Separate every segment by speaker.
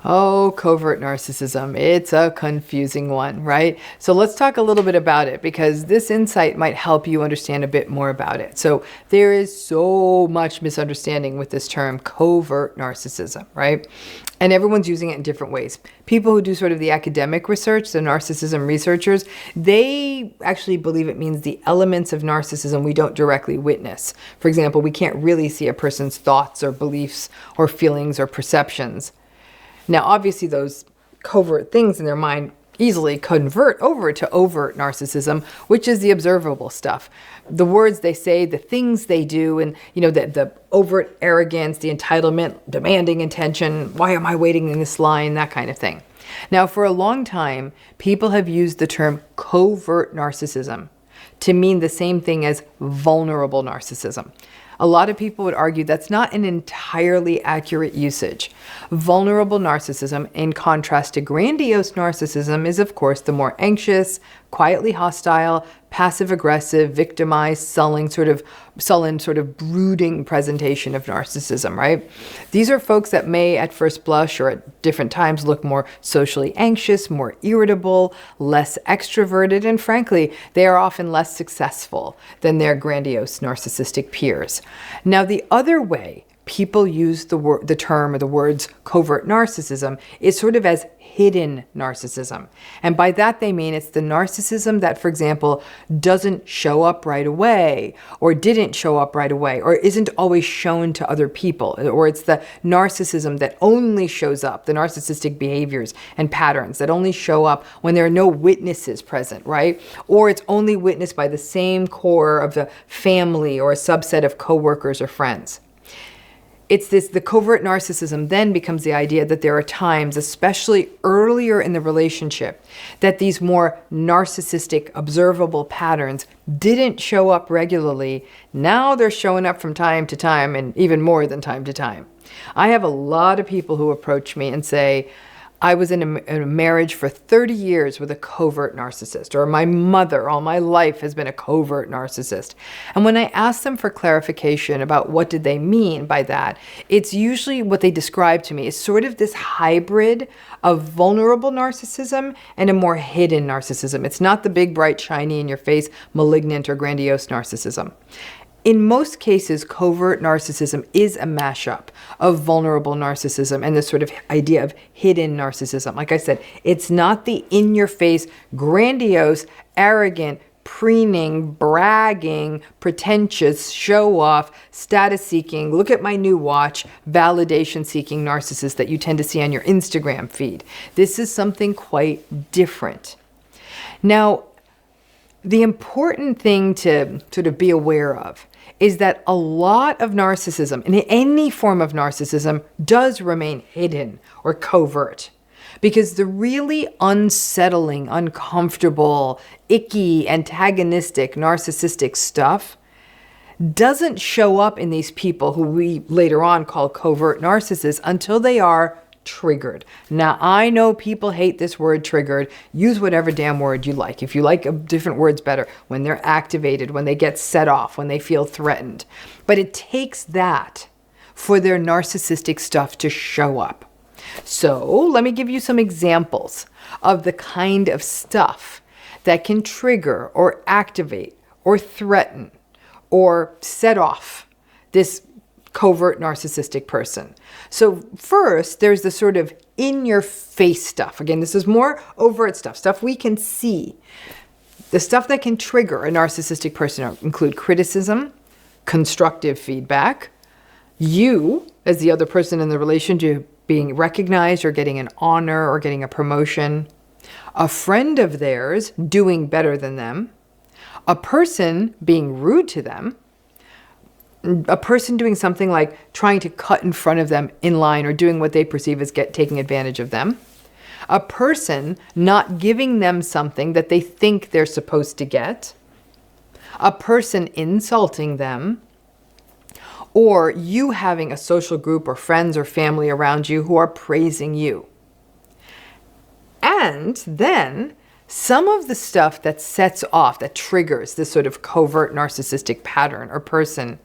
Speaker 1: Oh, covert narcissism. It's a confusing one, right? So let's talk a little bit about it because this insight might help you understand a bit more about it. So there is so much misunderstanding with this term covert narcissism, right? And everyone's using it in different ways. People who do sort of the academic research, the narcissism researchers, they actually believe it means the elements of narcissism we don't directly witness. For example, we can't really see a person's thoughts or beliefs or feelings or perceptions. Now, obviously, those covert things in their mind easily convert over to overt narcissism, which is the observable stuff. The words they say, the things they do, and the overt arrogance, the entitlement, demanding attention, why am I waiting in this line, that kind of thing. Now, for a long time, people have used the term covert narcissism to mean the same thing as vulnerable narcissism. A lot of people would argue that's not an entirely accurate usage. Vulnerable narcissism, in contrast to grandiose narcissism, is of course the more anxious, quietly hostile, passive-aggressive, victimized, sullen sort of brooding presentation of narcissism, right? These are folks that may at first blush or at different times look more socially anxious, more irritable, less extroverted, and frankly, they are often less successful than their grandiose narcissistic peers. Now, the other way people use the term or the words covert narcissism is sort of as hidden narcissism. And by that they mean it's the narcissism that, for example, doesn't show up right away, or didn't show up right away, or isn't always shown to other people. Or it's the narcissism that only shows up, the narcissistic behaviors and patterns that only show up when there are no witnesses present, right? Or it's only witnessed by the same core of the family or a subset of coworkers or friends. The covert narcissism then becomes the idea that there are times, especially earlier in the relationship, that these more narcissistic, observable patterns didn't show up regularly. Now they're showing up from time to time, and even more than time to time. I have a lot of people who approach me and say, I was in a marriage for 30 years with a covert narcissist, or my mother all my life has been a covert narcissist. And when I ask them for clarification about what did they mean by that, it's usually what they describe to me is sort of this hybrid of vulnerable narcissism and a more hidden narcissism. It's not the big, bright, shiny, in your face, malignant or grandiose narcissism. In most cases, covert narcissism is a mashup of vulnerable narcissism and this sort of idea of hidden narcissism. Like I said, it's not the in-your-face, grandiose, arrogant, preening, bragging, pretentious, show-off, status-seeking, look at my new watch, validation-seeking narcissist that you tend to see on your Instagram feed. This is something quite different. Now, the important thing to sort of be aware of is that a lot of narcissism, and any form of narcissism, does remain hidden or covert. Because the really unsettling, uncomfortable, icky, antagonistic, narcissistic stuff doesn't show up in these people who we later on call covert narcissists until they are triggered. Now, I know people hate this word triggered. Use whatever damn word you like. If you like different words better, when they're activated, when they get set off, when they feel threatened. But it takes that for their narcissistic stuff to show up. So let me give you some examples of the kind of stuff that can trigger or activate or threaten or set off this covert narcissistic person. So first, there's the sort of in-your-face stuff. Again, this is more overt stuff we can see. The stuff that can trigger a narcissistic person include criticism, constructive feedback, you, as the other person in the relationship, being recognized or getting an honor or getting a promotion, a friend of theirs doing better than them, a person being rude to them, a person doing something like trying to cut in front of them in line or doing what they perceive as taking advantage of them, a person not giving them something that they think they're supposed to get, a person insulting them, or you having a social group or friends or family around you who are praising you. And then some of the stuff that sets off, that triggers this sort of covert narcissistic pattern or person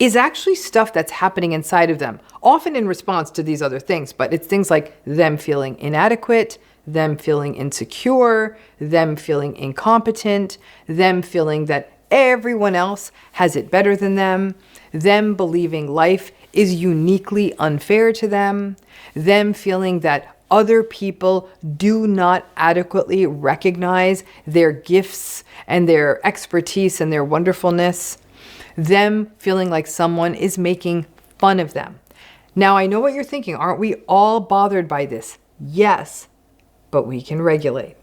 Speaker 1: is actually stuff that's happening inside of them, often in response to these other things. But it's things like them feeling inadequate, them feeling insecure, them feeling incompetent, them feeling that everyone else has it better than them believing life is uniquely unfair to them feeling that other people do not adequately recognize their gifts and their expertise and their wonderfulness, them feeling like someone is making fun of them. Now, I know what you're thinking. Aren't we all bothered by this? Yes, but we can regulate.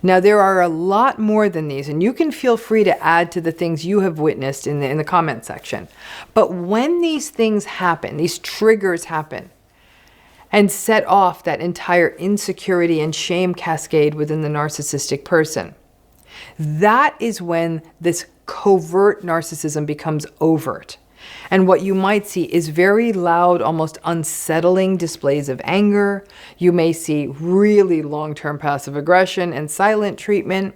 Speaker 1: Now, there are a lot more than these, and you can feel free to add to the things you have witnessed in the comment section. But when these things happen, these triggers happen, and set off that entire insecurity and shame cascade within the narcissistic person, that is when this covert narcissism becomes overt. And what you might see is very loud, almost unsettling displays of anger. You may see really long-term passive aggression and silent treatment.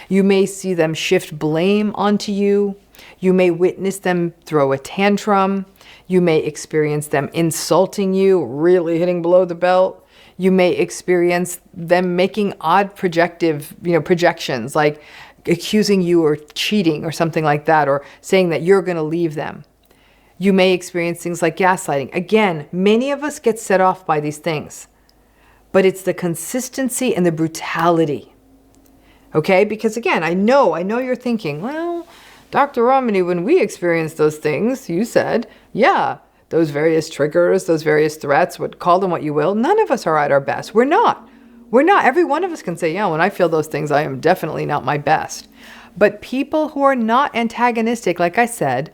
Speaker 1: You may see them shift blame onto you. You may witness them throw a tantrum. You may experience them insulting you, really hitting below the belt. You may experience them making odd projections, like accusing you of cheating or something like that, or saying that you're going to leave them. You may experience things like gaslighting. Again, many of us get set off by these things, but it's the consistency and the brutality. Okay? Because again, I know you're thinking, well, Dr. Ramani, when we experienced those things, you said, yeah, those various triggers, those various threats, call them what you will, none of us are at our best. We're not. Every one of us can say, yeah, when I feel those things, I am definitely not my best. But people who are not antagonistic, like I said,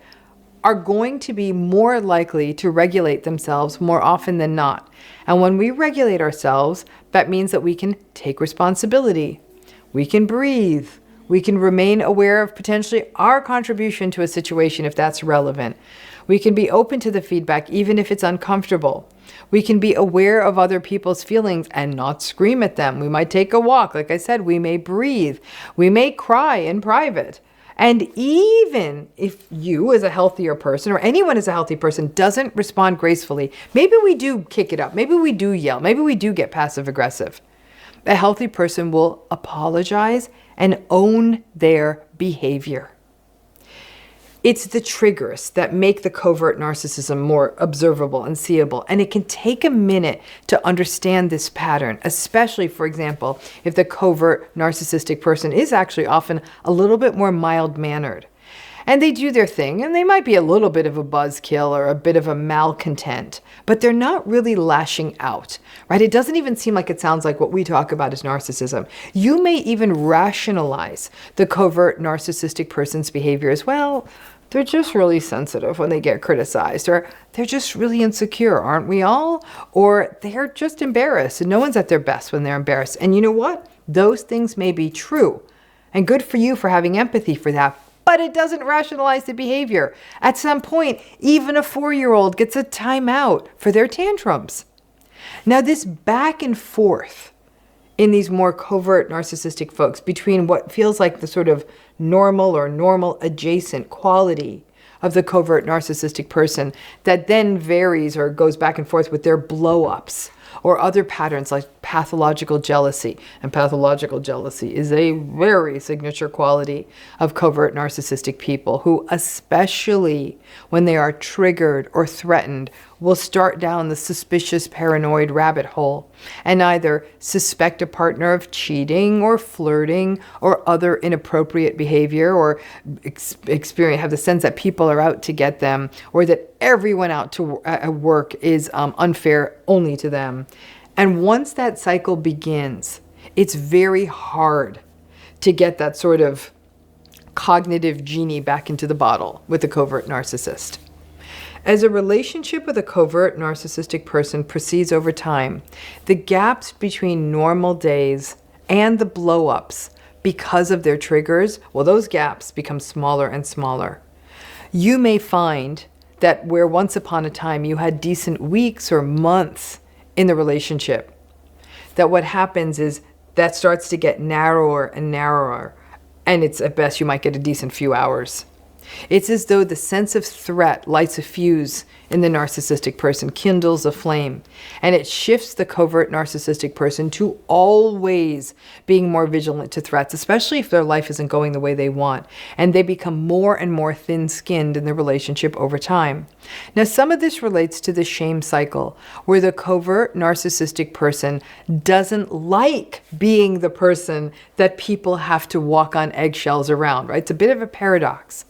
Speaker 1: are going to be more likely to regulate themselves more often than not. And when we regulate ourselves, that means that we can take responsibility. We can breathe. We can remain aware of potentially our contribution to a situation if that's relevant. We can be open to the feedback even if it's uncomfortable. We can be aware of other people's feelings and not scream at them. We might take a walk. Like I said, we may breathe. We may cry in private. And even if you as a healthier person or anyone as a healthy person doesn't respond gracefully, maybe we do kick it up. Maybe we do yell. Maybe we do get passive aggressive. A healthy person will apologize and own their behavior. It's the triggers that make the covert narcissism more observable and seeable. And it can take a minute to understand this pattern, especially, for example, if the covert narcissistic person is actually often a little bit more mild-mannered. And they do their thing, and they might be a little bit of a buzzkill or a bit of a malcontent, but they're not really lashing out, right? It doesn't even seem like it sounds like what we talk about as narcissism. You may even rationalize the covert narcissistic person's behavior as well. They're just really sensitive when they get criticized, or they're just really insecure, aren't we all? Or they're just embarrassed, and no one's at their best when they're embarrassed. And you know what? Those things may be true, and good for you for having empathy for that. But it doesn't rationalize the behavior. At some point, even a 4-year-old gets a timeout for their tantrums. Now, this back and forth in these more covert narcissistic folks between what feels like the sort of normal or normal adjacent quality of the covert narcissistic person that then varies or goes back and forth with their blow-ups or other patterns like pathological jealousy. And pathological jealousy is a very signature quality of covert narcissistic people who, especially when they are triggered or threatened, will start down the suspicious paranoid rabbit hole and either suspect a partner of cheating or flirting or other inappropriate behavior, or have the sense that people are out to get them, or that everyone out to at work is unfair only to them. And once that cycle begins, it's very hard to get that sort of cognitive genie back into the bottle with a covert narcissist. As a relationship with a covert narcissistic person proceeds over time, the gaps between normal days and the blow-ups because of their triggers, well, those gaps become smaller and smaller. You may find that where once upon a time you had decent weeks or months in the relationship, that what happens is that starts to get narrower and narrower, and it's at best you might get a decent few hours. It's as though the sense of threat lights a fuse in the narcissistic person, kindles a flame, and it shifts the covert narcissistic person to always being more vigilant to threats, especially if their life isn't going the way they want, and they become more and more thin-skinned in the relationship over time. Now, some of this relates to the shame cycle, where the covert narcissistic person doesn't like being the person that people have to walk on eggshells around, right? It's a bit of a paradox.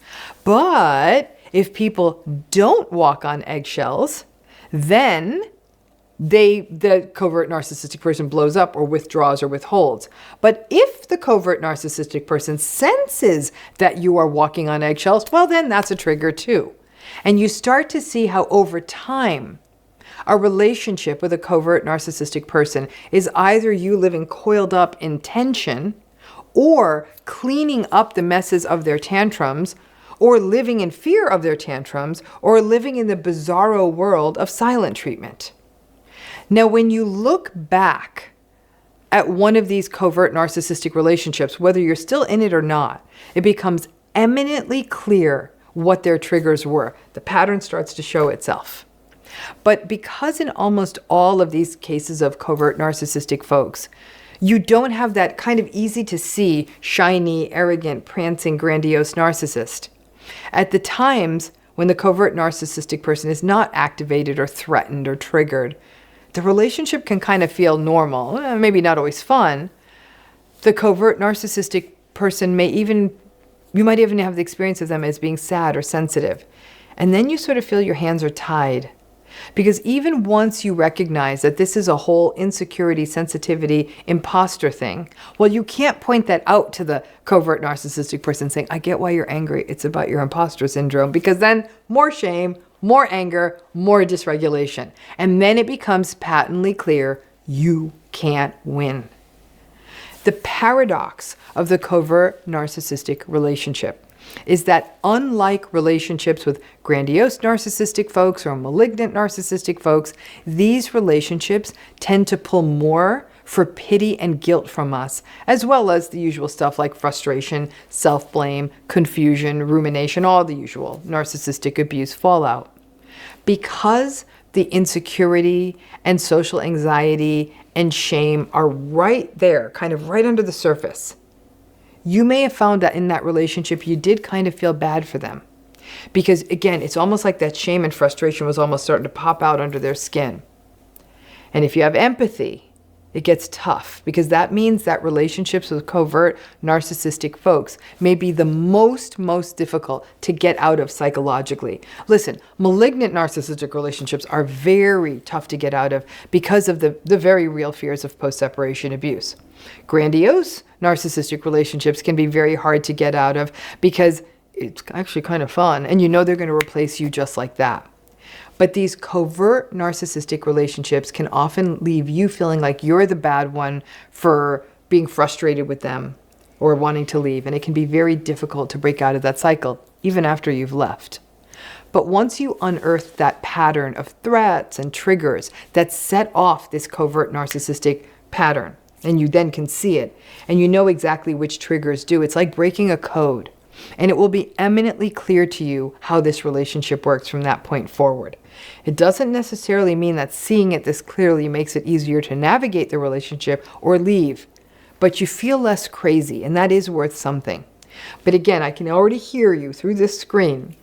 Speaker 1: But if people don't walk on eggshells, then the covert narcissistic person blows up or withdraws or withholds. But if the covert narcissistic person senses that you are walking on eggshells, well, then that's a trigger too. And you start to see how over time, a relationship with a covert narcissistic person is either you living coiled up in tension, or cleaning up the messes of their tantrums, or living in fear of their tantrums, or living in the bizarro world of silent treatment. Now, when you look back at one of these covert narcissistic relationships, whether you're still in it or not, it becomes eminently clear what their triggers were. The pattern starts to show itself. But because in almost all of these cases of covert narcissistic folks, you don't have that kind of easy to see, shiny, arrogant, prancing, grandiose narcissist. At the times when the covert narcissistic person is not activated or threatened or triggered, the relationship can kind of feel normal, maybe not always fun. The covert narcissistic person you might even have the experience of them as being sad or sensitive. And then you sort of feel your hands are tied. Because even once you recognize that this is a whole insecurity, sensitivity, imposter thing, well, you can't point that out to the covert narcissistic person saying, I get why you're angry. It's about your imposter syndrome. Because then more shame, more anger, more dysregulation. And then it becomes patently clear you can't win. The paradox of the covert narcissistic relationship is that unlike relationships with grandiose narcissistic folks or malignant narcissistic folks, these relationships tend to pull more for pity and guilt from us, as well as the usual stuff like frustration, self-blame, confusion, rumination, all the usual narcissistic abuse fallout. Because the insecurity and social anxiety and shame are right there, kind of right under the surface, you may have found that in that relationship, you did kind of feel bad for them. Because again, it's almost like that shame and frustration was almost starting to pop out under their skin. And if you have empathy, it gets tough, because that means that relationships with covert narcissistic folks may be the most difficult to get out of psychologically. Listen, malignant narcissistic relationships are very tough to get out of because of the very real fears of post-separation abuse. Grandiose narcissistic relationships can be very hard to get out of because it's actually kind of fun, and you know they're going to replace you just like that. But these covert narcissistic relationships can often leave you feeling like you're the bad one for being frustrated with them or wanting to leave. And it can be very difficult to break out of that cycle, even after you've left. But once you unearth that pattern of threats and triggers that set off this covert narcissistic pattern, and you then can see it, and you know exactly which triggers do, it's like breaking a code. And it will be eminently clear to you how this relationship works from that point forward. It doesn't necessarily mean that seeing it this clearly makes it easier to navigate the relationship or leave, but you feel less crazy, and that is worth something. But again, I can already hear you through this screen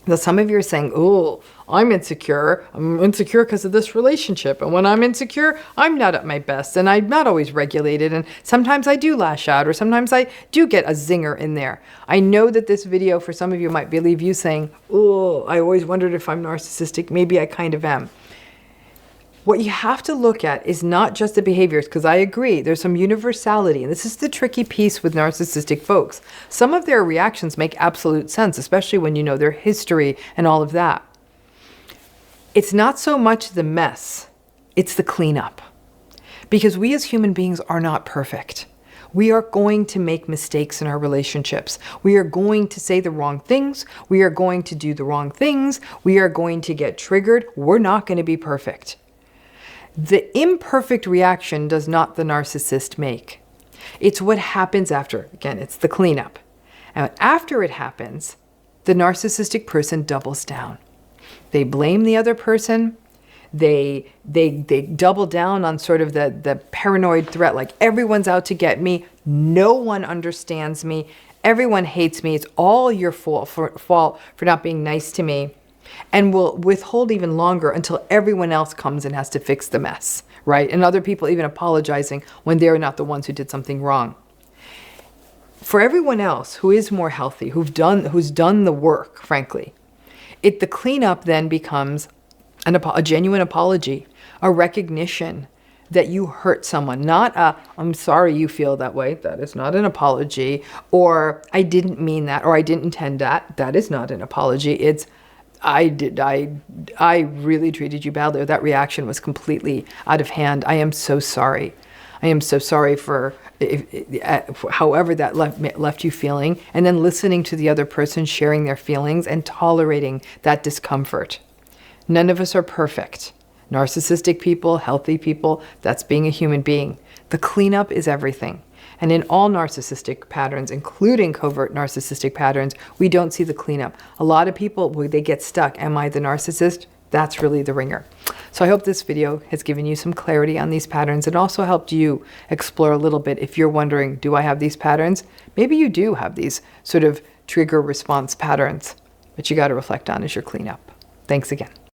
Speaker 1: that some of you are saying, oh, I'm insecure. I'm insecure because of this relationship. And when I'm insecure, I'm not at my best, and I'm not always regulated. And sometimes I do lash out, or sometimes I do get a zinger in there. I know that this video for some of you might leave you saying, oh, I always wondered if I'm narcissistic. Maybe I kind of am. What you have to look at is not just the behaviors, because I agree, there's some universality, and this is the tricky piece with narcissistic folks. Some of their reactions make absolute sense, especially when you know their history and all of that. It's not so much the mess, it's the cleanup. Because we as human beings are not perfect. We are going to make mistakes in our relationships. We are going to say the wrong things. We are going to do the wrong things. We are going to get triggered. We're not going to be perfect. The imperfect reaction does not the narcissist make. It's what happens after. Again, it's the cleanup. And after it happens, the narcissistic person doubles down. They blame the other person. They double down on sort of the paranoid threat, like everyone's out to get me. No one understands me. Everyone hates me. It's all your fault for not being nice to me. And will withhold even longer until everyone else comes and has to fix the mess, right? And other people even apologizing when they're not the ones who did something wrong. For everyone else who is more healthy, who's done the work, frankly, the cleanup then becomes a genuine apology, a recognition that you hurt someone, not I'm sorry you feel that way. That is not an apology. Or I didn't mean that, or I didn't intend that. That is not an apology. It's I really treated you badly, or that reaction was completely out of hand. I am so sorry. I am so sorry for however that left you feeling, and then listening to the other person sharing their feelings and tolerating that discomfort. None of us are perfect. Narcissistic people, healthy people, that's being a human being. The cleanup is everything. And in all narcissistic patterns, including covert narcissistic patterns, we don't see the cleanup. A lot of people, they get stuck. Am I the narcissist? That's really the ringer. So I hope this video has given you some clarity on these patterns and also helped you explore a little bit. If you're wondering, do I have these patterns? Maybe you do have these sort of trigger response patterns, but you got to reflect on as your cleanup. Thanks again.